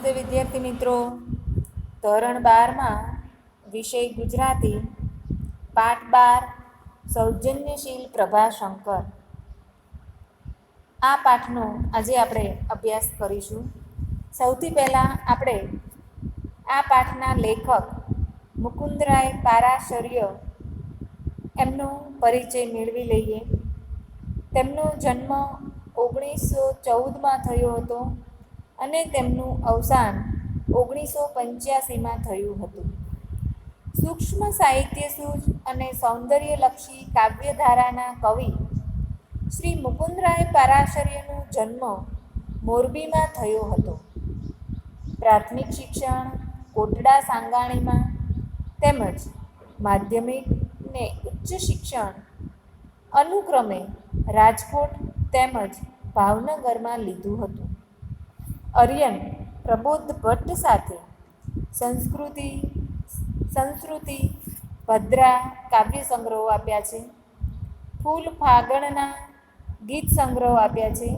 નમસ્તે વિદ્યાર્થી મિત્રો. ધોરણ 12માં વિષય ગુજરાતી, પાઠ 12 સૌજન્યશીલ પ્રભાશંકર. આ પાઠનો આજે આપણે અભ્યાસ કરીશું. સૌથી પહેલાં આપણે આ પાઠના લેખક મુકુંદરાય પારાશર્ય એમનો પરિચય મેળવી લઈએ. તેમનો જન્મ 1914માં થયો હતો અને તેમનું અવસાન 1985માં થયું હતું. સૂક્ષ્મ સાહિત્યસૂઝ અને સૌંદર્યલક્ષી કાવ્યધારાના કવિ શ્રી મુકુંદરાય પારાશર્યનો જન્મ મોરબીમાં થયો હતો. પ્રાથમિક શિક્ષણ કોટડા સાંગાણીમાં તેમજ માધ્યમિક ને ઉચ્ચ શિક્ષણ અનુક્રમે રાજકોટ તેમજ ભાવનગરમાં લીધું હતું. આર્યન પ્રબોધ ભટ્ટ સાથે સંસ્કૃતિ ભદ્રા કાવ્ય સંગ્રહો આપ્યા છે. ફૂલ ફાગણના ગીત સંગ્રહો આપ્યા છે.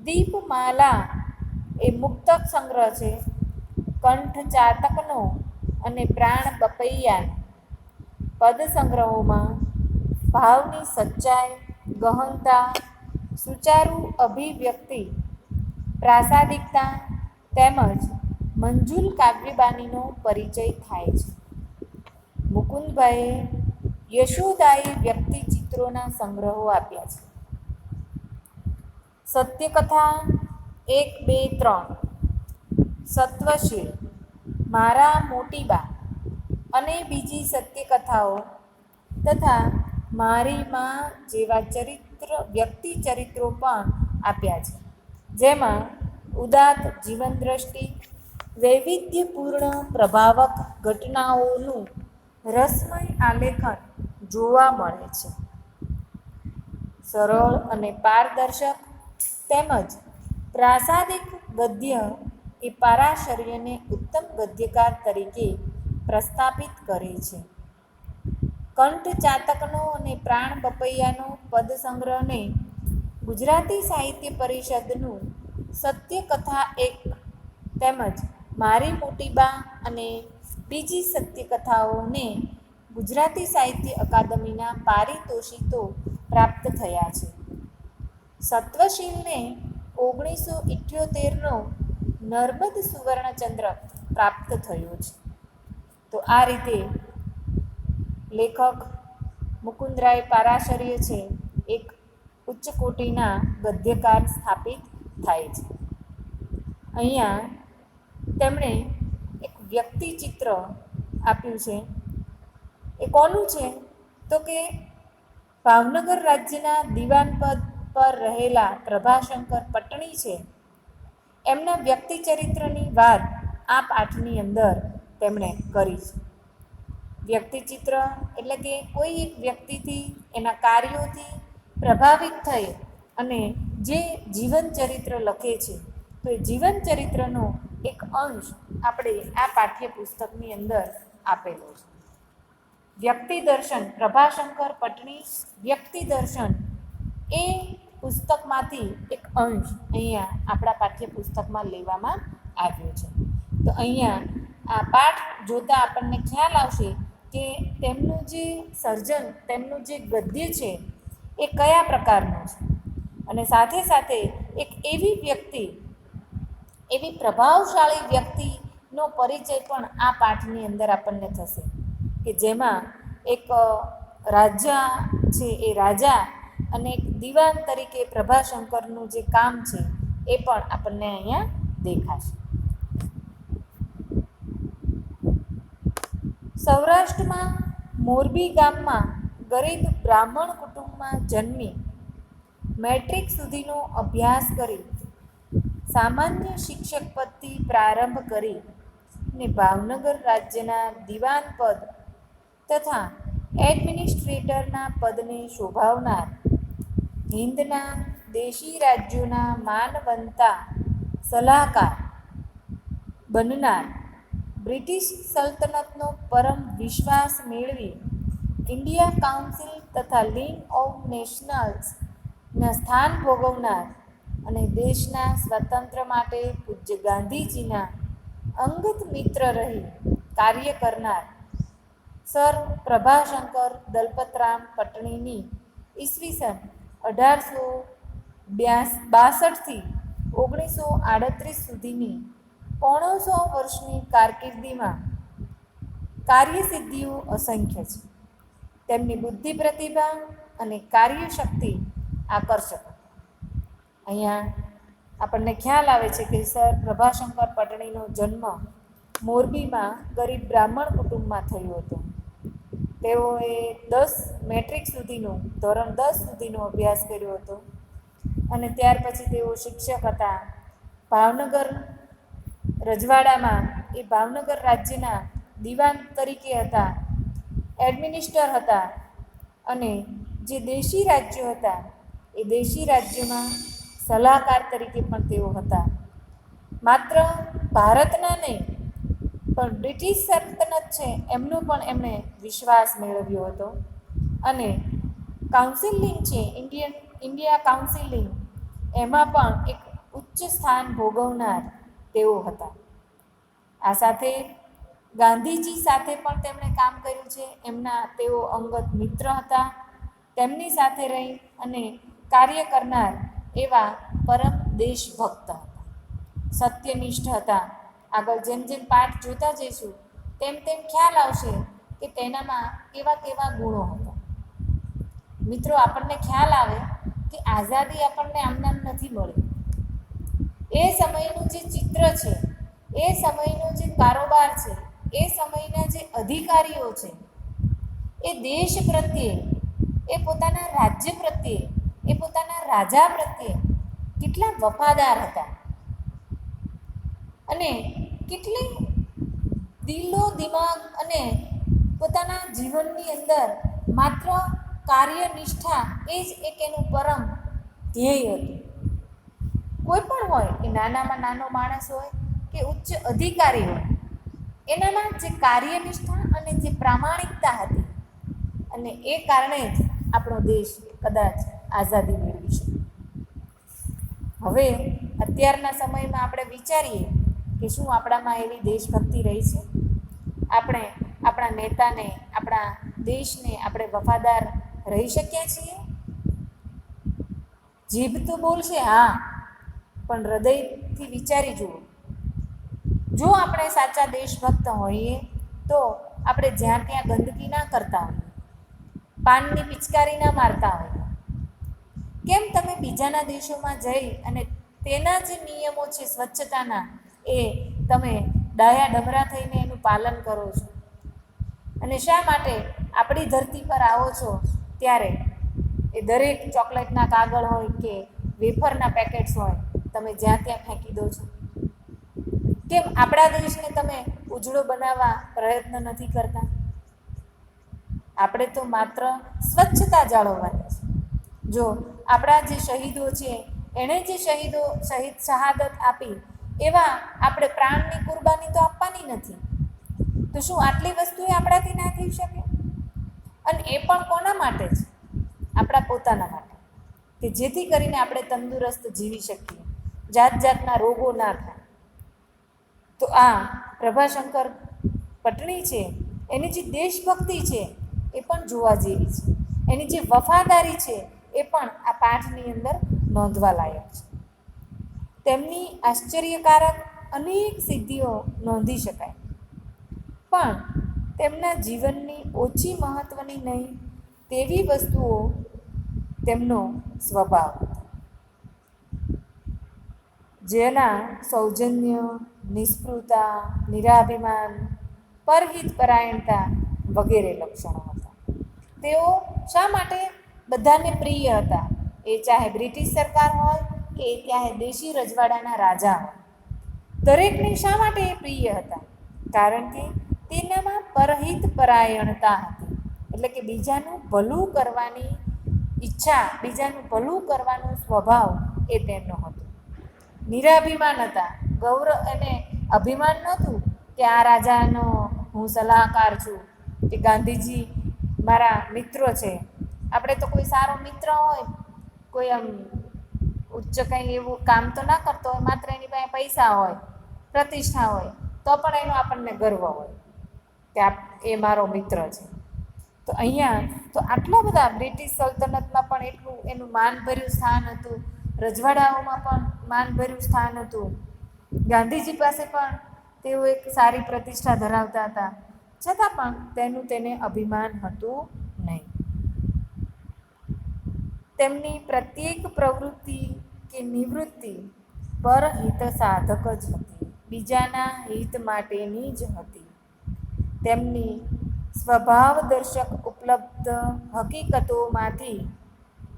દીપમાલા એ મુક્તક સંગ્રહ છે. કંઠ ચાતકનો અને પ્રાણ બપૈયા પદ સંગ્રહોમાં ભાવની સચ્ચાઈ, ગહનતા, સુચારુ અભિવ્યક્તિ, પ્રાસાદિકતા તેમજ મંજુલ કાવ્યબાનીનો પરિચય થાય છે. મુકુંદભાઈએ યશોદાયી વ્યક્તિચિત્રોના સંગ્રહો આપ્યા છે. સત્યકથા 1, 2, 3, સત્વશીલ, મારા મોટીબા અને બીજી સત્યકથાઓ તથા મારી માં જેવા વ્યક્તિચરિત્રો પણ આપ્યા છે. જેમાં ઉદાત્ત જીવનદ્રષ્ટિ, વૈવિધ્યપૂર્ણ પ્રભાવક ઘટનાઓનું રસમય આલેખન જોવા મળે છે. સરળ અને પારદર્શક તેમજ પ્રાસાદિક ગદ્ય એ પારાશર્યને ઉત્તમ ગદ્યકાર તરીકે પ્રસ્થાપિત કરે છે. કંઠ ચાતકનો અને પ્રાણ બપૈયાનો પદ સંગ્રહને ગુજરાતી સાહિત્ય પરિષદનું સત્યકથા 1 તેમજ મારી મોટીબા અને બીજી સત્યકથાઓને ગુજરાતી સાહિત્ય અકાદમીના પારિતોષિકો પ્રાપ્ત થયા છે. સત્વશીલને 1978નો નર્મદ સુવર્ણચંદ્રક પ્રાપ્ત થયો છે. તો આ રીતે લેખક મુકુંદરાય પારાશર્ય છે એક ઉચ્ચ કોટીના ગદ્યકાર સ્થાપિત થાય છે. અહીંયા તેમણે એક વ્યક્તિચિત્ર આપ્યું છે. એ કોનું છે? તો કે ભાવનગર રાજ્યના દિવાન પદ પર રહેલા પ્રભાશંકર પટણી છે. એમના વ્યક્તિચરિત્રની વાત આ પાઠની અંદર તેમણે કરી છે. વ્યક્તિચિત્ર એટલે કે કોઈ એક વ્યક્તિથી, એના કાર્યોથી પ્રભાવિત થઈ અને જે જીવનચરિત્ર લખે છે, તો એ જીવનચરિત્રનો એક અંશ આપણે આ પાઠ્યપુસ્તકની અંદર આપેલો છે. વ્યક્તિદર્શન, પ્રભાશંકર પટણી વ્યક્તિદર્શન એ પુસ્તકમાંથી એક અંશ અહીંયા આપણા પાઠ્યપુસ્તકમાં લેવામાં આવ્યો છે. તો અહીંયા આ પાઠ જોતાં આપણને ખ્યાલ આવશે કે તેમનું જે સર્જન, તેમનું જે ગદ્ય છે એ કયા પ્રકારનું છે. અને સાથે સાથે એક એવી પ્રભાવશાળી વ્યક્તિનો પરિચય પણ આ પાઠની અંદર આપણને થશે કે જેમાં એક રાજા છે, એ રાજા અને એક દિવાન તરીકે પ્રભાશંકરનું જે કામ છે એ પણ આપણને અહીંયા દેખાશે. સૌરાષ્ટ્રમાં મોરબી ગામમાં ગરીબ બ્રાહ્મણ કુટુંબમાં જન્મી મેટ્રિક સુધીનો અભ્યાસ કરી સામાન્ય શિક્ષક પદથી પ્રારંભ કરી ને ભાવનગર રાજ્યના દિવાન પદ તથા એડમિનિસ્ટ્રેટરના પદને શોભાવનાર, હિંદના દેશી રાજ્યોના માનવંતા સલાહકાર બનનાર, બ્રિટિશ સલ્તનતનો પરમ વિશ્વાસ મેળવી ઇન્ડિયા કાઉન્સિલ તથા લીગ ઓફ નેશન્સના સ્થાન ભોગવનાર અને દેશના સ્વતંત્ર માટે પૂજ્ય ગાંધીજીના અંગત મિત્ર રહી કાર્ય કરનાર સર પ્રભાશંકર દલપતરામ પટણીની ઈસવીસન 1862થી 1938 સુધીની 150 વર્ષની કારકિર્દીમાં કાર્યસિદ્ધિઓ અસંખ્ય છે. તેમની બુદ્ધિ પ્રતિભા અને કાર્યશક્તિ આકર્ષક. અહીંયા આપણને ખ્યાલ આવે છે કે સર પ્રભાશંકર પટણીનો જન્મ મોરબીમાં ગરીબ બ્રાહ્મણ કુટુંબમાં થયો હતો. તેઓએ મેટ્રિક સુધીનું ધોરણ 10 સુધીનો અભ્યાસ કર્યો હતો અને ત્યાર પછી તેઓ શિક્ષક હતા. ભાવનગર રજવાડામાં એ ભાવનગર રાજ્યના દિવાન તરીકે હતા, એડમિનિસ્ટર હતા અને જે દેશી રાજ્યો હતા એ દેશી રાજ્યોમાં સલાહકાર તરીકે પણ તેઓ હતા. માત્ર ભારતના નહીં પણ બ્રિટિશ સલ્તનત છે એમનો પણ એમણે વિશ્વાસ મેળવ્યો હતો અને કાઉન્સિલિંગ છે ઇન્ડિયા કાઉન્સિલિંગ એમાં પણ એક ઉચ્ચ સ્થાન ભોગવનાર તેઓ હતા. આ સાથે ગાંધીજી સાથે પણ તેમણે કામ કર્યું છે. તેઓ અંગત મિત્ર હતા. તેમની સાથે રહી અને કાર્ય કરનાર એવા પરમ દેશભક્ત હતા, સત્યનિષ્ઠ હતા. આગળ જેમ જેમ પાઠ જોતા જઈશું તેમ તેમ ખ્યાલ આવશે કે તેનામાં કેવા કેવા ગુણો હતા. મિત્રો, આપણને ખ્યાલ આવે કે આઝાદી આપણને આમનામ નથી મળી. એ સમયનું જે ચિત્ર છે, એ સમયનો જે કારોબાર છે, એ સમયના જે અધિકારીઓ છે એ દેશ પ્રત્યે, એ પોતાના રાજ્ય પ્રત્યે, એ પોતાના રાજા પ્રત્યે કેટલા વફાદાર હતા અને કેટલી દિલો દિમાગ અને પોતાના જીવનની અંદર માત્ર કાર્યનિષ્ઠા એ જ એક એનું પરમ ધ્યેય હતું. કોઈ પણ હોય, એ નાનામાં નાનો માણસ હોય કે ઉચ્ચ અધિકારી હોય, એનામાં જે કાર્યનિષ્ઠા અને જે પ્રામાણિકતા હતી અને એ કારણે જ આપણો દેશ કદાચ આઝાદી મેળવી શકે. હવે અત્યારના સમયમાં આપણે વિચારીએ કે શું આપણામાં એવી દેશભક્તિ રહી છે? આપણે આપણા નેતાને, આપણા દેશને આપણે વફાદાર રહી શક્યા છીએ? જીભ તો બોલશે હા, પણ હૃદયથી વિચારી જુઓ. જો આપણે સાચા દેશભક્ત હોઈએ તો આપણે જ્યાં ત્યાં ગંદકી ના કરતા હોઈએ, પાનની પિચકારી ના મારતા હોઈએ. કેમ તમે બીજાના દેશોમાં જઈ અને તેના જે નિયમો છે સ્વચ્છતાના, એ તમે ડાયા ડમરા થઈને એનું પાલન કરો છો? અને શા માટે આપણી ધરતી પર આવો છો ત્યારે એ દરેક ચોકલેટના કાગળ હોય કે વેફરના પેકેટ્સ હોય, તમે જ્યાં ત્યાં ફેંકી દો છો? કેમ આપણા દેશને તમે ઉજળો બનાવવા પ્રયત્ન નથી કરતા? આપણે તો માત્ર સ્વચ્છતા જાળવવાની છે. જો આપણા જે શહીદો છે એણે જે શહાદત આપી એવા આપણે પ્રાણની કુરબાની તો આપવાની નથી. તો શું આટલી વસ્તુએ આપણાથી ના થઈ શકે? અને એ પણ કોના માટે છે? આપણા પોતાના માટે, કે જેથી કરીને આપણે તંદુરસ્ત જીવી શકીએ, જાત જાતના રોગો ના થાય. તો આ પ્રભાશંકર પટણી છે, એની જે દેશભક્તિ છે એ પણ જોવા જેવી છે. એની જે વફાદારી છે એ પણ આ પાઠની અંદર નોંધવા લાયક છે. તેમની આશ્ચર્યકારક અનેક સિદ્ધિઓ નોંધી શકાય, પણ તેમના જીવનની ઓછી મહત્ત્વની નહીં તેવી વસ્તુઓ તેમનો સ્વભાવ, જેના સૌજન્ય, નિષ્પૃતા, નિરાભિમાન, પરહિત પરાયણતા વગેરે લક્ષણો હતા. તેઓ શા માટે બધાને પ્રિય હતા? એ ચાહે બ્રિટિશ સરકાર હોય કે ચાહે દેશી રજવાડાના રાજા હોય, દરેકને શા માટે એ પ્રિય હતા? કારણ કે તેનામાં પરહિત પરાયણતા હતી, એટલે કે બીજાનું ભલું કરવાની ઈચ્છા, બીજાનું ભલું કરવાનો સ્વભાવ એ તેમનો હતો. નિરાભિમાન હતા, એને અભિમાન નહોતું કે આ રાજાનો હું સલાહકાર છું, કે ગાંધીજી મારા મિત્રો છે. આપણે તો કોઈ સારો મિત્ર હોય, કોઈ આમ ઉચ્ચ કંઈ એવું કામ તો ના કરતો હોય, માત્ર એની પાસે પૈસા હોય, પ્રતિષ્ઠા હોય, તો પણ એનો આપણને ગર્વ હોય કે એ મારો મિત્ર છે. તો અહીંયા તો આટલા બધા બ્રિટિશ સલ્તનતમાં પણ એટલું એનું માનભર્યું સ્થાન હતું, રજવાડાઓમાં પણ માનભર્યું સ્થાન હતું, ગાંધીજી પાસે પણ તેઓ એક સારી પ્રતિષ્ઠા ધરાવતા હતા, છતાં પણ તેને અભિમાન હતું નહીં. તેમની પ્રત્યેક પ્રવૃત્તિ કે નિવૃત્તિ પરહિત સાધક જ હતી, બીજાના હિત માટેની જ હતી. તેમની સ્વભાવદર્શક ઉપલબ્ધ હકીકતોમાંથી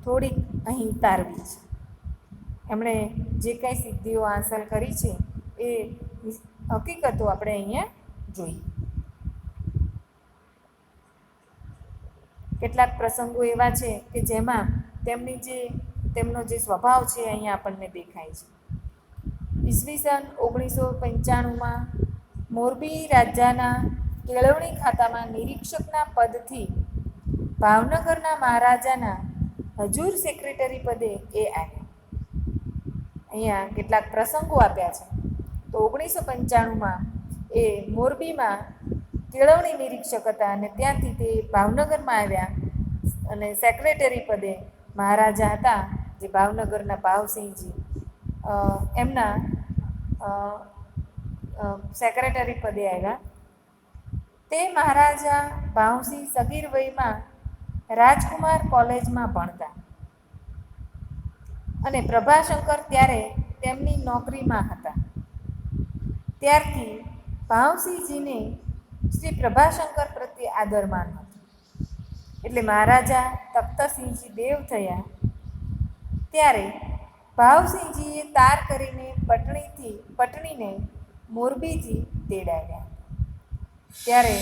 થોડીક અહીં તારવી છે. એમણે જે કાંઈ સિદ્ધિઓ હાંસલ કરી છે એ હકીકતો આપણે અહીંયા જોઈએ. કેટલાક પ્રસંગો એવા છે કે જેમાં તેમનો જે સ્વભાવ છે અહીંયા આપણને દેખાય છે. ઈસવીસન 1995માં મોરબી રાજ્યના કેળવણી ખાતામાં નિરીક્ષકના પદથી ભાવનગરના મહારાજાના હજૂર સેક્રેટરી પદે એ આવ્યા. અહીંયા કેટલાક પ્રસંગો આપ્યા છે. તો 1995માં એ મોરબીમાં કેળવણી નિરીક્ષક હતા અને ત્યાંથી તે ભાવનગરમાં આવ્યા અને સેક્રેટરી પદે મહારાજા હતા જે ભાવનગરના ભાવસિંહજી, એમના સેક્રેટરી પદે આવ્યા. તે મહારાજા ભાવસિંહ સગીર વયમાં રાજકુમાર કોલેજમાં ભણતા અને પ્રભાશંકર ત્યારે તેમની નોકરીમાં હતા. ત્યારથી ભાવસિંહજીને શ્રી પ્રભાશંકર પ્રત્યે આદરમાન હતું. એટલે મહારાજા તખ્તસિંહજી દેવ થયા ત્યારે ભાવસિંહજીએ તાર કરીને પટણીને મોરબીથી તેડાવ્યા. ત્યારે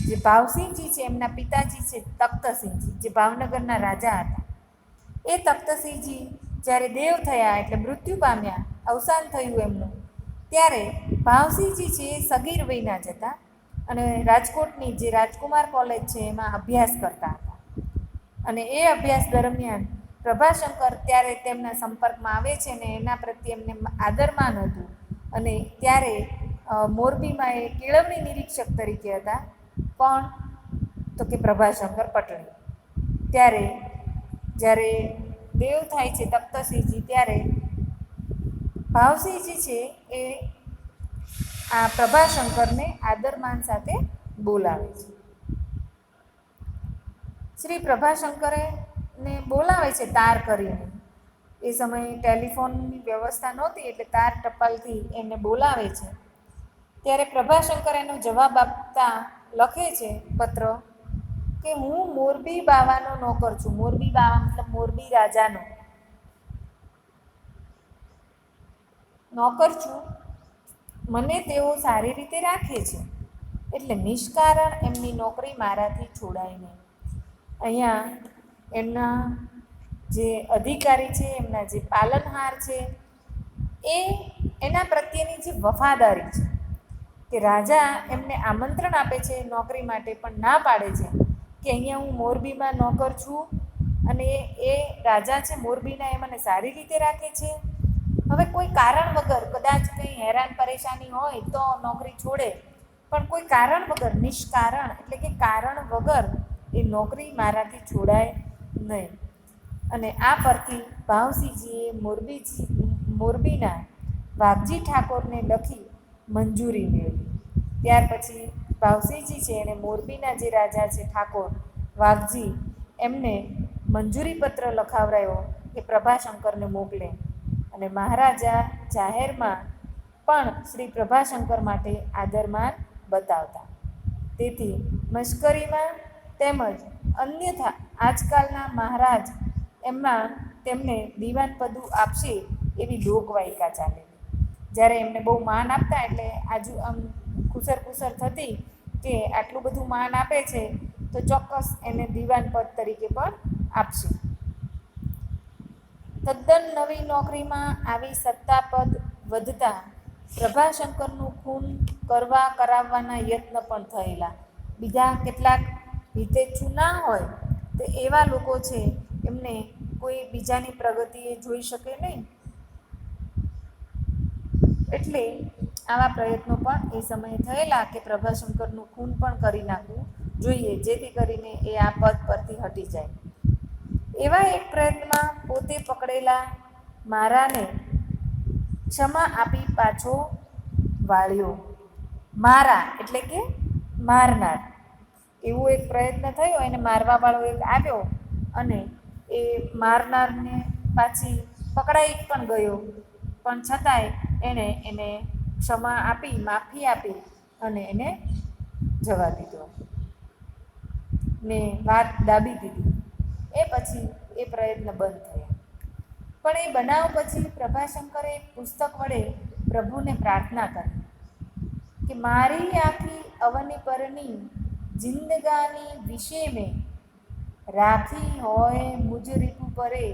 જે ભાવસિંહજી છે એમના પિતાજી છે તખ્તસિંહજી, જે ભાવનગરના રાજા હતા, એ તખ્તસિંહજી જ્યારે દેવ થયા એટલે મૃત્યુ પામ્યા, અવસાન થયું એમનું, ત્યારે ભાવસિંહજી છે એ સગીર વયના જ હતા અને રાજકોટની જે રાજકુમાર કોલેજ છે એમાં અભ્યાસ કરતા હતા. અને એ અભ્યાસ દરમિયાન પ્રભાશંકર ત્યારે તેમના સંપર્કમાં આવે છે ને એના પ્રત્યે એમને આદરમાન હતું. અને ત્યારે મોરબીમાં એ કેળવણી નિરીક્ષક તરીકે હતા. પણ તો કે પ્રભાશંકર પટણી. ત્યારે જ્યારે દેવ થાય છે તખ્તસિંહજી, ત્યારે ભાવસિંહજી છે એ આ પ્રભાશંકરને આદરમાન સાથે બોલાવે છે. શ્રી પ્રભાશંકરે ને બોલાવે છે તાર કરીને. એ સમયે ટેલિફોનની વ્યવસ્થા નહોતી એટલે તાર ટપાલથી એને બોલાવે છે. ત્યારે પ્રભાશંકર એનો જવાબ આપતા લખે છે પત્ર કે હું મોરબી બાવાનો નોકર છું. મોરબી બાવા મતલબ મોરબી રાજાનો નોકર છું. મને તેઓ સારી રીતે રાખે છે એટલે નિષ્કારણ એમની નોકરી મારાથી છોડાય નહીં. અહીંયા એમના જે અધિકારી છે, એમના જે પાલનહાર છે, એના પ્રત્યેની જે વફાદારી છે કે રાજા એમને આમંત્રણ આપે છે નોકરી માટે પણ ના પાડે છે કે અહીંયા હું મોરબીમાં નોકર છું અને એ રાજા છે મોરબીના, એ મને સારી રીતે રાખે છે. હવે કોઈ કારણ વગર કદાચ કંઈ હેરાન પરેશાની હોય તો નોકરી છોડે, પણ કોઈ કારણ વગર, નિષ્કારણ એટલે કે કારણ વગર એ નોકરી મારાથી છોડાય નહીં. અને આ પરથી ભાવસિંહજીએ મોરબીના વાઘજી ઠાકોરને લખી મંજૂરી મેળવી. ત્યાર પછી ભાવસિંહજી છે એણે મોરબીના જે રાજા છે ઠાકોર વાઘજી, એમને મંજૂરી પત્ર લખાવરાયો કે પ્રભાશંકરને મોકલે. અને મહારાજા જાહેરમાં પણ શ્રી પ્રભાશંકર માટે આદરમાન બતાવતા. તેથી મશ્કરીમાં તેમજ અન્યથા આજકાલના મહારાજ તેમને દીવાન પદું આપશે એવી લોકવાયકા ચાલેલી. જ્યારે એમને બહુ માન આપતા એટલે આમ ખુસર થતી કે આટલું બધું માન આપે છે તો ચોક્કસ એને દીવાન પદ તરીકે પણ આપશે. તદ્દન નવી નોકરીમાં આવી સત્તાપદ વધતા પ્રભાશંકરનું ખૂન કરાવવાના યત્ન પણ થયેલા. બીજા કેટલાક હિતેચ્છુ ના હોય તો એવા લોકો છે એમને કોઈ બીજાની પ્રગતિ એ જોઈ શકે નહીં. એટલે આવા પ્રયત્નો પણ એ સમયે થયેલા કે પ્રભાશંકરનું ખૂન પણ કરી નાખવું જોઈએ, જેથી કરીને એ આ પદ પરથી હટી જાય. એવા એક પ્રયત્નમાં પોતે પકડેલા મારાને ક્ષમા આપી પાછો વાળ્યો. મારા એટલે કે મારનાર, એવો એક પ્રયત્ન થયો, એને મારવાવાળો એક આવ્યો અને એ મારનારને પાછી પકડાઈ પણ ગયો, પણ છતાંય એણે એને ક્ષમા આપી, માફી આપી અને એને જવા દીધો ને વાત દાબી દીધી. એ પછી એ પ્રયત્ન બંધ થયા. પણ એ બનાવ પછી પ્રભાશંકરે એક પુસ્તક વડે પ્રભુને પ્રાર્થના કરી કે મારી આખી અવની પરની જિંદગાની વિશે મેં રાખી હોય મુજ રીપુ પરે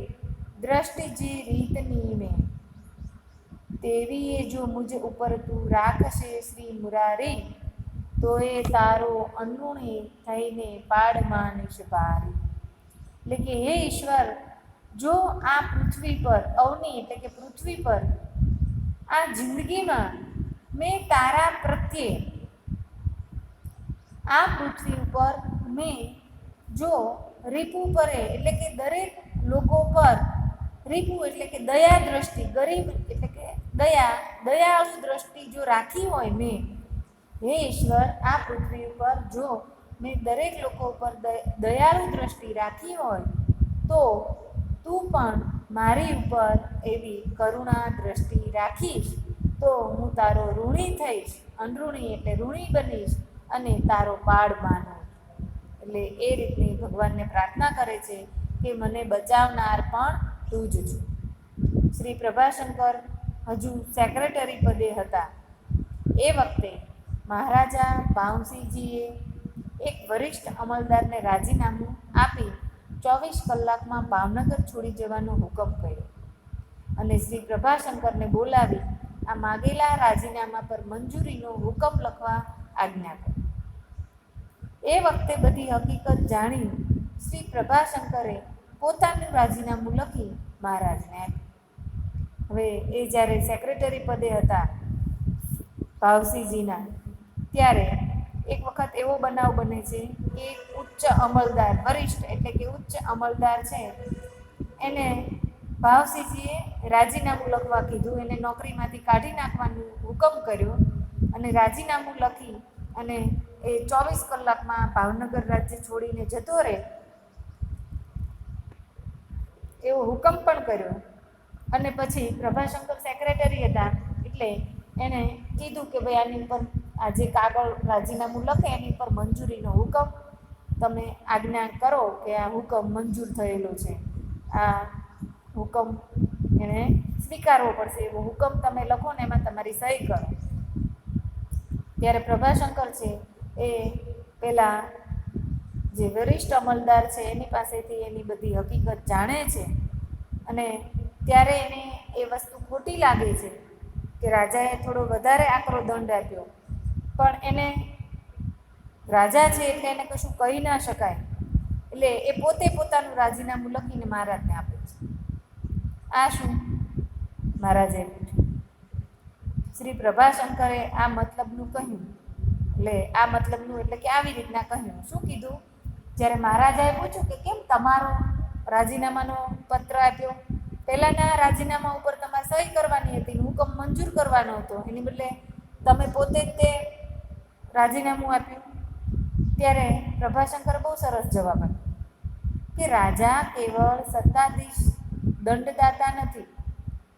દ્રષ્ટિ જે રીતની મેં, તેવી એ જો મુજ ઉપર તું રાખશે શ્રી મુરારી, તો એ તારો અનુણી થઈને પાડમાં નિષ્ભારી. એટલે કે હે ઈશ્વર, જો આ પૃથ્વી પર, અવની એટલે કે પૃથ્વી પર, આ જિંદગીમાં મેં તારા પ્રત્યે, આ પૃથ્વી ઉપર મેં જો રીપુ પરે એટલે કે દરેક લોકો પર, રીપુ એટલે કે દયા દ્રષ્ટિ, ગરીબ એટલે કે દયાળુ દ્રષ્ટિ જો રાખી હોય મેં, હે ઈશ્વર, આ પૃથ્વી ઉપર જો મેં દરેક લોકો પર દયાળુ દ્રષ્ટિ રાખી હોય, તો તું પણ મારી ઉપર એવી કરુણા દ્રષ્ટિ રાખીશ, તો હું તારો ઋણી થઈશ, અનઋણી એટલે ઋણી બનીશ અને તારો પાડ માનું. એટલે એ રીતની ભગવાનને પ્રાર્થના કરે છે કે મને બચાવનાર પણ તું જ છું. શ્રી પ્રભાશંકર હજુ સેક્રેટરી પદે હતા. એ વખતે મહારાજા ભાવસિંહજીએ એક વરિષ્ઠ અમલદારને રાજીનામું આપી 24 કલાકમાં ભાવનગર છોડી જવાનો હુકમ કર્યો અને શ્રી પ્રભાશંકરને બોલાવી આ માગેલા રાજીનામા પર મંજૂરીનો હુકમ લખવા આજ્ઞા કરી. એ વખતે બધી હકીકત જાણી શ્રી પ્રભાશંકરે પોતાનું રાજીનામું લખી મહારાજને આપ્યું. હવે એ જ્યારે સેક્રેટરી પદે હતા ભાવસિંહજીના, ત્યારે એક વખત એવો બનાવ બને છે કે ઉચ્ચ અમલદાર, વરિષ્ઠ એટલે કે ઉચ્ચ અમલદાર છે, એને ભાવસિંહજીએ રાજીનામું લખવા કીધું, એને નોકરીમાંથી કાઢી નાખવાનું હુકમ કર્યો અને રાજીનામું લખી અને એ 24 કલાકમાં ભાવનગર રાજ્ય છોડીને જતો રહે એવો હુકમ પણ કર્યો. અને પછી પ્રભાશંકર સેક્રેટરી હતા એટલે એણે કીધું કે ભાઈ આની ઉપર આ જે કાગળ રાજીનામું લખે એની પર મંજૂરીનો હુકમ તમે આજ્ઞા કરો કે આ હુકમ મંજૂર થયેલો છે, આ હુકમ એણે સ્વીકારવો પડશે, એવો હુકમ તમે લખો ને એમાં તમારી સહી કરો. ત્યારે પ્રભાશંકર છે એ પેલા જે વરિષ્ઠ અમલદાર છે એની પાસેથી એની બધી હકીકત જાણે છે અને ત્યારે એને એ વસ્તુ ખોટી લાગે છે કે રાજાએ થોડો વધારે આકરો દંડ આપ્યો, પણ એને રાજા છે એટલે એને કશું કહી ના શકાય, એટલે એ પોતે પોતાનું રાજીનામું લખીને મહારાજને આપે છે. આ શું મહારાજે પૂછ્યું. શ્રી પ્રભાશંકરે આ મતલબનું કહ્યું. એટલે આ મતલબનું એટલે કે આવી રીતના કહ્યું. શું કીધું? જ્યારે મહારાજાએ પૂછ્યું કે કેમ તમારો રાજીનામાનો પત્ર આપ્યો, પહેલાંના રાજીનામા ઉપર તમારે સહી કરવાની હતી, હુકમ મંજૂર કરવાનો હતો, એની બદલે તમે પોતે જ તે રાજીનામું આપ્યું. ત્યારે પ્રભાશંકર બહુ સરસ જવાબ આપ્યો કે રાજા કેવળ સત્તાધીશ દંડદાતા નથી,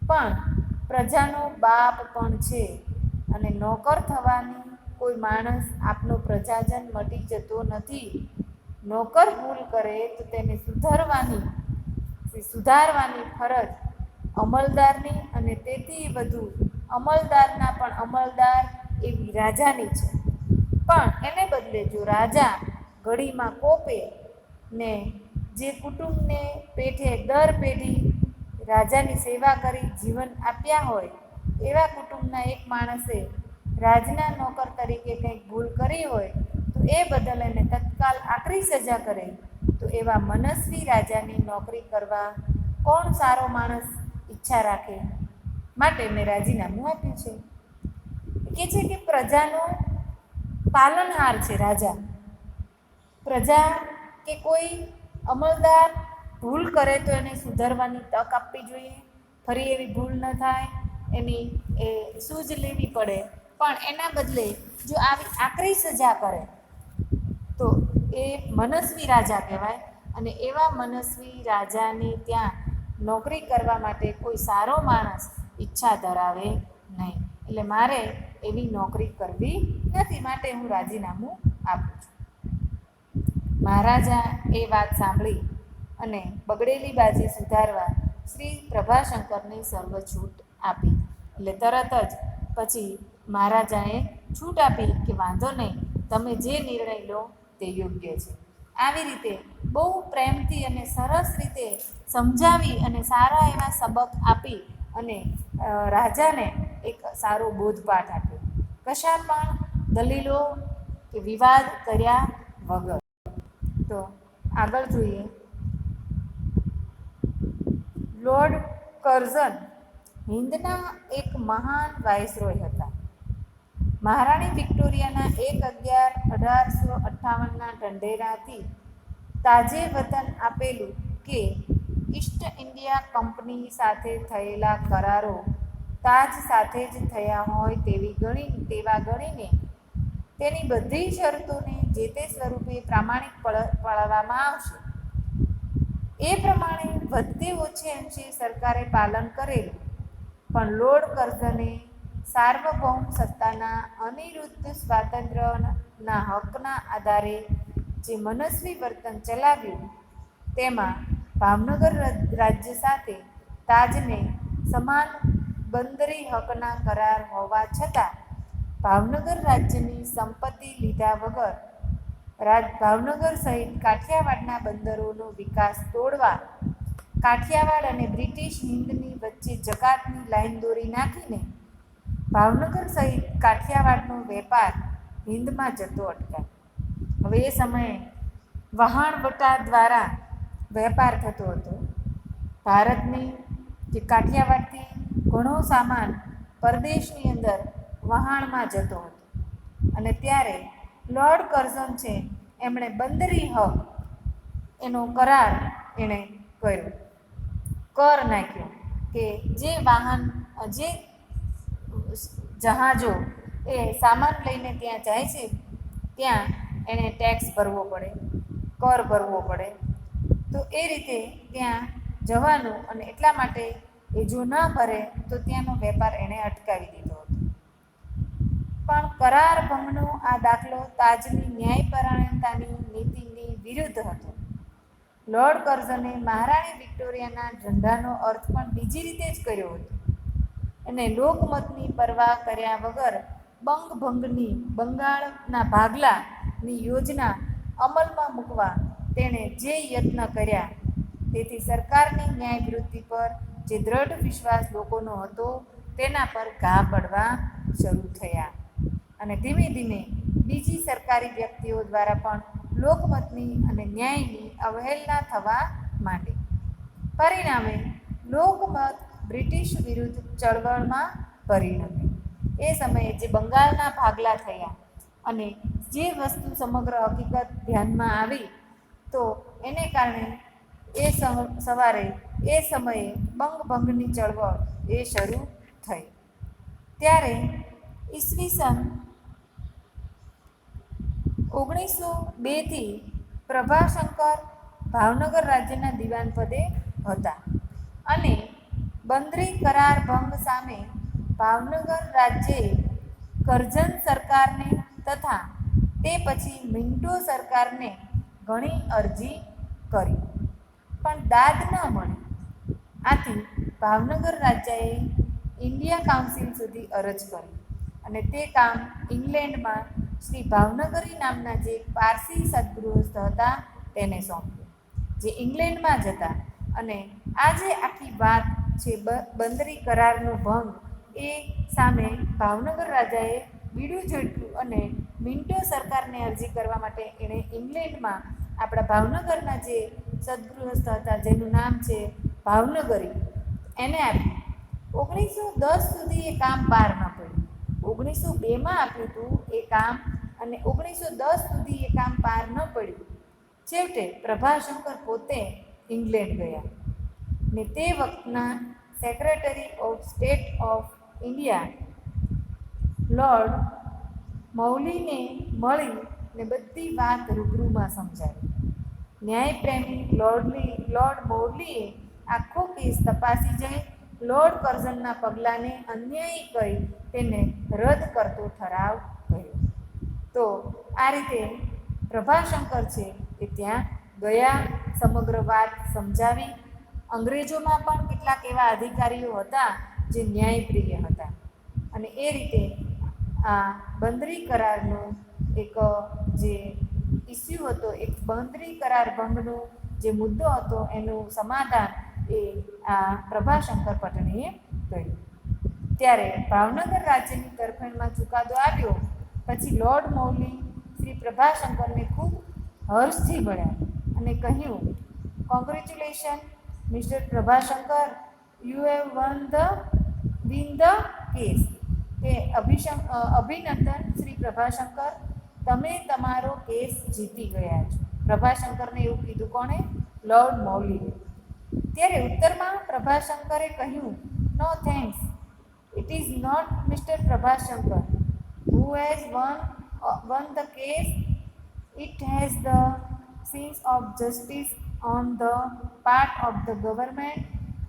પણ પ્રજાનો બાપ પણ છે અને નોકર થવાની કોઈ માણસ આપનો પ્રજાજન મટી જતો નથી. નોકર ભૂલ કરે તો તેને સુધારવાની ફરજ અમલદારની અને તેથી વધુ અમલદારના પણ અમલદાર એવી રાજાની છે. પણ એને બદલે જો રાજા ઘડીમાં કોપે ને જે કુટુંબને પેઠે દર પેઢી રાજાની સેવા કરી જીવન આપ્યા હોય એવા કુટુંબના એક માણસે રાજના નોકર તરીકે કંઈક ભૂલ કરી હોય તો એ બદલ એને તત્કાલ આકરી સજા કરે તો એવા મનસ્વી રાજાની નોકરી કરવા કોણ સારો માણસ ઈચ્છા રાખે, માટે મેં રાજીનામું આપ્યું છે. કે છે કે પ્રજાનો પાલનહાર છે રાજા. પ્રજા કે કોઈ અમલદાર ભૂલ કરે તો એને સુધારવાની તક આપવી જોઈએ, ફરી એવી ભૂલ ન થાય એની સૂઝ લેવી પડે. પણ એના બદલે જો આવી આકરી સજા કરે તો એ મનસ્વી રાજા કહેવાય. અને એવા મનસ્વી રાજાને ત્યાં નોકરી કરવા માટે કોઈ સારો માણસ ઈચ્છા ધરાવે નહીં. એટલે મારે એવી નોકરી કરવી નથી, માટે હું રાજીનામું આપું છું. મહારાજા એ વાત સાંભળી અને બગડેલી બાજી સુધારવા શ્રી પ્રભાશંકરને સર્વછૂટ આપી. એટલે તરત જ પછી મહારાજાએ છૂટ આપી કે વાંધો નહીં, તમે જે નિર્ણય લો તે યોગ્ય છે. આવી રીતે બહુ પ્રેમથી અને સરસ રીતે સમજાવી અને સારા એવા સબક આપી અને રાજાને એક સારો બોધપાઠ આપ્યો, કશા પણ દલીલો કે વિવાદ કર્યા વગર. તો આગળ જોઈએ. લોર્ડ કર્ઝન હિન્દના એક મહાન વાઇસરોય હતા. મહારાણી વિક્ટોરિયાના 1/11/1858ના ઢંઢેરાથી તાજે વતન આપેલું કે ઈસ્ટ ઇન્ડિયા કંપની સાથે થયેલા કરારો તાજ સાથે જ થયા હોય તેવા ગણીને તેની બધી શરતોને જે તે સ્વરૂપે પ્રામાણિક પાળવામાં આવશે. એ પ્રમાણે વધતે ઓછે અંશે સરકારે પાલન કરેલું. પણ લોર્ડ કર્ઝને સાર્વભૌમ સત્તાના અનિરુદ્ધ સ્વાતંત્ર્યના હકના આધારે જે મનસ્વી વર્તન ચલાવ્યું, તેમાં ભાવનગર રાજ્ય સાથે તાજને સમાન બંદરી હકના કરાર હોવા છતાં ભાવનગર રાજ્યની સંપત્તિ લીધા વગર ભાવનગર સહિત કાઠિયાવાડના બંદરોનો વિકાસ તોડવા કાઠિયાવાડ અને બ્રિટિશ હિન્દની વચ્ચે જકાતની લાઈન દોરી નાખીને ભાવનગર સહિત કાઠિયાવાડનો વેપાર હિન્દમાં જતો અટકાવ્યો. હવે એ સમયે વહાણવટા દ્વારા વેપાર થતો હતો. ભારતની જે કાઠિયાવાડથી ઘણો સામાન પરદેશની અંદર વહાણમાં જતો હતો. અને ત્યારે લોર્ડ કર્ઝન છે એમણે બંદરી હક એનો કરાર એણે કર્યો, કર નાખ્યો કે જે જહાજો એ સામાન લઈને ત્યાં જાય છે ત્યાં એણે ટેક્સ ભરવો પડે, કર ભરવો પડે. તો એ રીતે ત્યાં જવાનું, અને એટલા માટે એ જો ન ભરે તો ત્યાંનો વેપાર એણે અટકાવી દીધો હતો. પણ કરાર ભંગનો આ દાખલો તાજની ન્યાયપરાયણતાની નીતિની વિરુદ્ધ હતો. લોર્ડ કર્ઝને મહારાણી વિક્ટોરિયાના ઝંડાનો અર્થ પણ બીજી રીતે જ કર્યો હતો. અને લોકમતની પરવા કર્યા વગર બંગભંગની બંગાળના ભાગલાની યોજના અમલમાં મૂકવા તેણે જે યત્ન કર્યા, તેથી સરકારની ન્યાયવૃત્તિ પર જે દ્રઢ વિશ્વાસ લોકોનો હતો તેના પર ઘા પડવા શરૂ થયા. અને ધીમે ધીમે બીજી સરકારી વ્યક્તિઓ દ્વારા પણ લોકમતની અને ન્યાયની અવહેલના થવા માંડી. પરિણામે લોકમત બ્રિટિશ વિરુદ્ધ ચળવળમાં પરિણમ્યું. એ સમયે જે બંગાળના ભાગલા થયા અને જે વસ્તુ સમગ્ર હકીકત ધ્યાનમાં આવી, તો એને કારણે એ સમયે બંગભંગની ચળવળ એ શરૂ થઈ. ત્યારે ઈસવીસન 1902થી પ્રભાશંકર ભાવનગર રાજ્યના દિવાન પદે હતા અને બંદરી કરાર ભંગ સામે ભાવનગર રાજ્યે કર્ઝન સરકારને તથા તે પછી મિન્ટો સરકારને ઘણી અરજી કરી, પણ દાદ ન મળી. આથી ભાવનગર રાજ્યએ ઇન્ડિયા કાઉન્સિલ સુધી અરજ કરી અને તે કામ ઇંગ્લેન્ડમાં શ્રી ભાવનગરી નામના જે પારસી સદગૃહસ્થ હતા તેને સોંપ્યું, જે ઇંગ્લેન્ડમાં જ હતા. અને આ જે આખી વાત છે બંદરી કરારનો ભંગ, એ સામે ભાવનગર રાજાએ બીડું ઝડપ્યું અને મિન્ટો સરકારને અરજી કરવા માટે એણે ઇંગ્લેન્ડમાં આપણા ભાવનગરના જે સદગૃહસ્થ હતા, જેનું નામ છે ભાવનગરી એને આપ્યું. 1910 સુધી એ કામ પાર ન પડ્યું. 1902માં આપ્યું હતું એ કામ, અને 1910 સુધી એ કામ પાર ન પડ્યું. છેવટે પ્રભાશંકર પોતે ઇંગ્લેન્ડ ગયા ને તે વખતના secretary of state of India lord મૌલીને મળી ને બધી વાત રૂબરૂમાં સમજાવી. ન્યાયપ્રેમી લોર્ડ મૌલીએ આખો કેસ તપાસી જઈ લોર્ડ કર્ઝનના પગલાંને અન્યાયી કહી તેને રદ કરતો ઠરાવ કર્યો. તો આ રીતે પ્રભાશંકર છે એ ત્યાં ગયા, સમગ્ર વાત સમજાવી. અંગ્રેજોમાં પણ કેટલાક એવા અધિકારીઓ હતા જે ન્યાયપ્રિય હતા, અને એ રીતે આ બંદરી કરારનો એક જે ઇસ્યુ હતો, એક બંદરી કરાર ભંગનો જે મુદ્દો હતો, એનું સમાધાન એ આ પ્રભાશંકર પટણીએ કર્યું. ત્યારે ભાવનગર રાજ્યની તરફેણમાં ચુકાદો આવ્યો પછી લોર્ડ મૌલી શ્રી પ્રભાશંકરને ખૂબ હર્ષથી મળ્યા અને કહ્યું, congratulation mister Prabhashankar, you have win the case. કે અભિનંદન શ્રી પ્રભાશંકર, તમે તમારો કેસ જીતી ગયા છો. પ્રભાશંકરને એવું કીધું કોણે? લોર્ડ મૌલીએ. ત્યારે ઉત્તરમાં પ્રભાશંકરે કહ્યું, no thanks, it is not mister Prabhashankar who has won the case, it has the sense of justice on the part of the government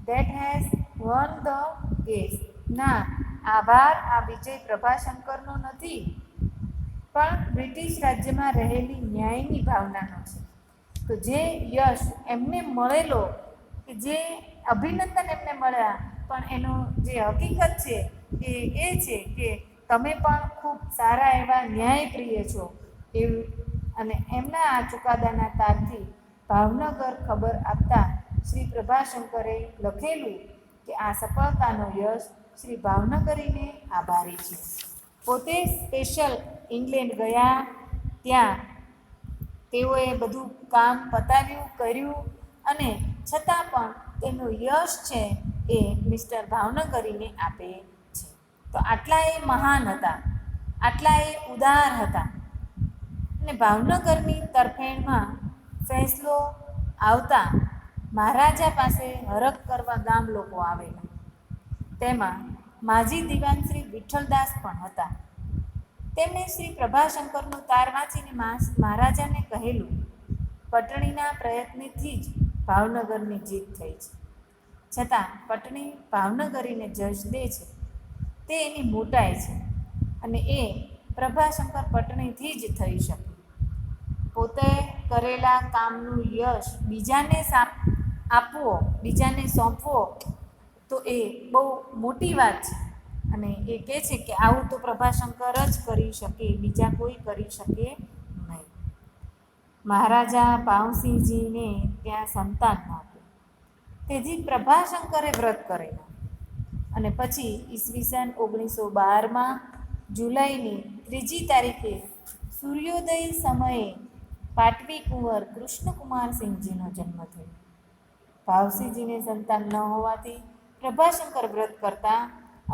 that has won the case. ના, આભાર આ વિજય પ્રભાશંકરનો નથી, પણ બ્રિટિશ રાજ્યમાં રહેલી ન્યાયની ભાવનાનો છે. તો જે યશ એમને મળેલો, કે જે અભિનંદન એમને મળ્યા, પણ એનો જે હકીકત છે એ છે કે તમે પણ ખૂબ સારા એવા ન્યાયપ્રિય છો એવું. અને એમના આ ચુકાદાના તારથી ભાવનગર ખબર આપતા શ્રી પ્રભાશંકરે લખેલું કે આ સફળતાનો યશ શ્રી ભાવનગરીને આભારી છે. પોતે સ્પેશિયલ ઇંગ્લેન્ડ ગયા, ત્યાં તેઓએ બધું કામ પતાવ્યું, કર્યું, અને છતાં પણ તેનો યશ છે એ મિસ્ટર ભાવનગરીને આપે છે. તો આટલા એ મહાન હતા, આટલા એ ઉદાર હતા. અને ભાવનગરની તરફેણમાં ફેંસલો આવતા મહારાજા પાસે હરખ કરવા ગામ લોકો આવેલા. તેમાં માજી દિવાન શ્રી વિઠ્ઠલદાસ પણ હતા. તેમણે શ્રી પ્રભાશંકરનો તાર વાંચીને મહારાજાને કહેલું, પટણીના પ્રયત્નથી જ ભાવનગરની જીત થઈ છે, છતાં પટણી ભાવનગરીને જજ દે છે તે એની મોટાઈ છે, અને એ પ્રભાશંકર પટણીથી જ થઈ શકે. પોતે કરેલા કામનું યશ બીજાને આપવો, બીજાને સોંપવો, તો એ બહુ મોટી વાત છે. અને એ કહે છે કે આવું તો પ્રભાશંકર જ કરી શકે, બીજા કોઈ કરી શકે નહીં. મહારાજા ભાવસિંહજીને ત્યાં સંતાન નહોતું, તેથી પ્રભાશંકરે વ્રત કરેલા. અને પછી ઈસવીસન 1912માં જુલાઈની 3જી તારીખે સૂર્યોદય સમયે પાટવી કુંવર કૃષ્ણકુમારસિંહજીનો જન્મ થયો. ભાવસિંહજીને સંતાન ન હોવાથી પ્રભાશંકર વ્રત કરતા,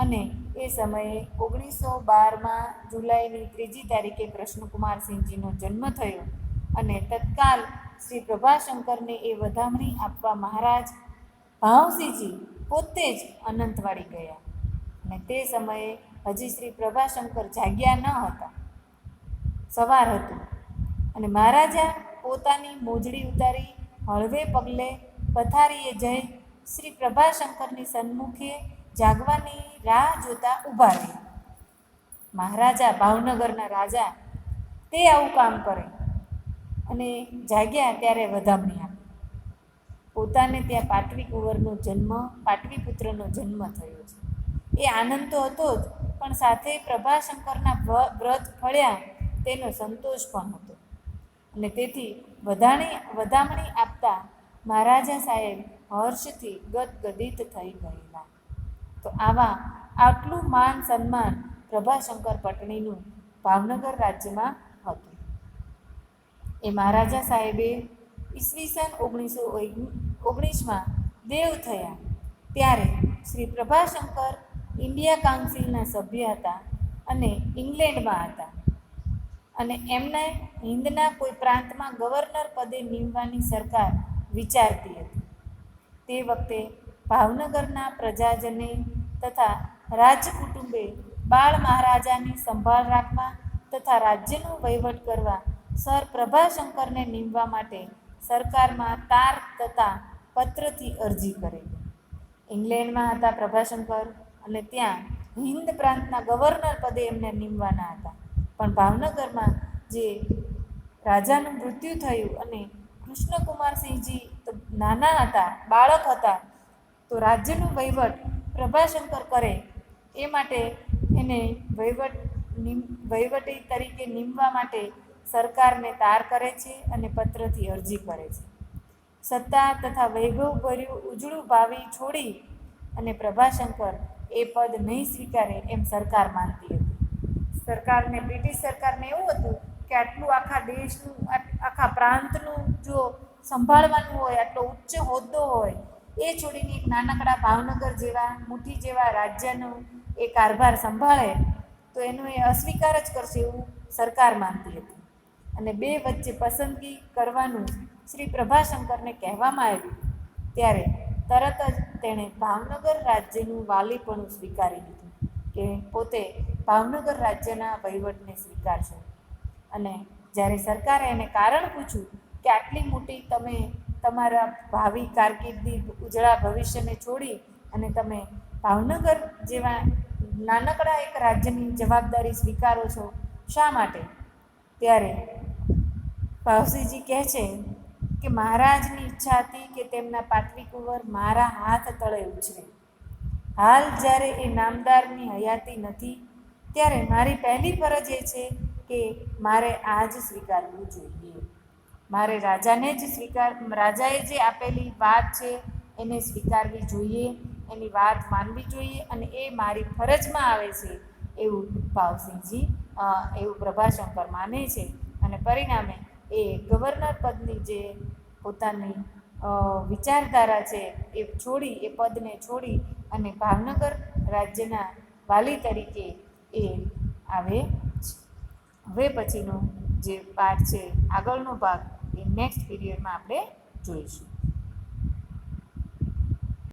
અને એ સમયે 1912માં જુલાઈની 3જી તારીખે કૃષ્ણકુમારસિંહજીનો જન્મ થયો. અને તત્કાલ શ્રી પ્રભાશંકરને એ વધામણી આપવા મહારાજ ભાવસિંહજી પોતે જ અનંતવાડી ગયા. અને તે સમયે હજી શ્રી પ્રભાશંકર જાગ્યા ન હતા, સવાર હતું. અને મહારાજા પોતાની મોજડી ઉતારી હળવે પગલે પથારીએ જઈ શ્રી પ્રભાશંકરની સન્મુખે જાગવાની રાહ જોતા ઊભા રહ્યા. મહારાજા ભાવનગરના રાજા તે આવું કામ કરે અને જાગ્યા ત્યારે વધામણી આપી. પોતાને ત્યાં પાટવી કુંવરનો જન્મ, પાટવી પુત્રનો જન્મ થયો છે. એ આનંદ તો હતો જ, પણ સાથે પ્રભાશંકરના વ્રત ફળ્યા તેનો સંતોષ પણ હતો. અને તેથી વધામણી આપતા મહારાજા સાહેબ હર્ષથી ગદગદિત થઈ ગયેલા. તો આટલું માન સન્માન પ્રભાશંકર પટણીનું ભાવનગર રાજ્યમાં હતું. એ મહારાજા સાહેબે ઈસવીસન 1919માં દેવ થયા ત્યારે શ્રી પ્રભાશંકર ઇન્ડિયા કાઉન્સિલના સભ્ય હતા અને ઇંગ્લેન્ડમાં હતા અને એમને હિન્દના કોઈ પ્રાંતમાં ગવર્નર પદે નીમવાની સરકાર વિચારતી હતી. તે વખતે ભાવનગરના પ્રજાજને તથા રાજકુટુંબે બાળ મહારાજાની સંભાળ રાખવા તથા રાજ્યનો વહીવટ કરવા સર પ્રભાશંકરને નીમવા માટે સરકારમાં તાર તથા પત્રથી અરજી કરેલી. ઇંગ્લેન્ડમાં હતા પ્રભાશંકર અને ત્યાં હિન્દ પ્રાંતના ગવર્નર પદે એમને નીમવાના હતા, પણ ભાવનગરમાં જે રાજાનું મૃત્યુ થયું અને કૃષ્ણકુમારસિંહજી તો નાના હતા, બાળક હતા, તો રાજ્યનો વહીવટ પ્રભાશંકર કરે એ માટે એને વહીવટી તરીકે નીમવા માટે સરકારને તાર કરે છે અને પત્રથી અરજી કરે છે. સત્તા તથા વૈભવભર્યું ઉજળું ભાવિ છોડી અને પ્રભાશંકર એ પદ નહીં સ્વીકારે એમ સરકાર માનતી હતી. સરકારને, બ્રિટિશ સરકારને એવું હતું કે આટલું આખા દેશનું, આખા પ્રાંતનું જો સંભાળવાનું હોય, આટલો ઉચ્ચ હોદ્દો હોય, એ છોડીને એક નાનકડા ભાવનગર જેવા મુઠ્ઠી જેવા રાજ્યનો એ કારભાર સંભાળે તો એનો એ અસ્વીકાર જ કરશે એવું સરકાર માનતી હતી. અને બે વચ્ચે પસંદગી કરવાનું શ્રી પ્રભાશંકરને કહેવામાં આવ્યું ત્યારે તરત જ તેણે ભાવનગર રાજ્યનું વાલીપણું સ્વીકારી લીધું કે પોતે ભાવનગર રાજ્યના વહીવટને સ્વીકારશે. અને જ્યારે સરકારે એને કારણ પૂછ્યું કે આટલી મોટી તમે તમારા ભાવિ કારકિર્દી, ઉજળા ભવિષ્યને છોડી અને તમે ભાવનગર જેવા નાનકડા એક રાજ્યની જવાબદારી સ્વીકારો છો, શા માટે? ત્યારે ભાવસિંહજી કહે છે કે મહારાજની ઈચ્છા હતી કે તેમના પાટવી કુંવર મારા હાથ તળે ઉછરે. હાલ જ્યારે એ નામદારની હયાતી નથી ત્યારે મારી પહેલી ફરજ એ છે કે મારે આ જ સ્વીકારવું જોઈએ. મારે રાજાએ જે આપેલી વાત છે એને સ્વીકારવી જોઈએ, એની વાત માનવી જોઈએ અને એ મારી ફરજમાં આવે છે એવું ભાવસિંહજી એવું પ્રભાશંકર માને છે. અને પરિણામે એ ગવર્નર પદની જે પોતાની વિચારધારા છે એ છોડી, એ પદને છોડી અને ભાવનગર રાજ્યના વાલી તરીકે એ આવે છે. હવે પછીનો જે પાઠ છે, આગળનો ભાગ, એ નેક્સ્ટ પીરિયડમાં આપણે જોઈશું.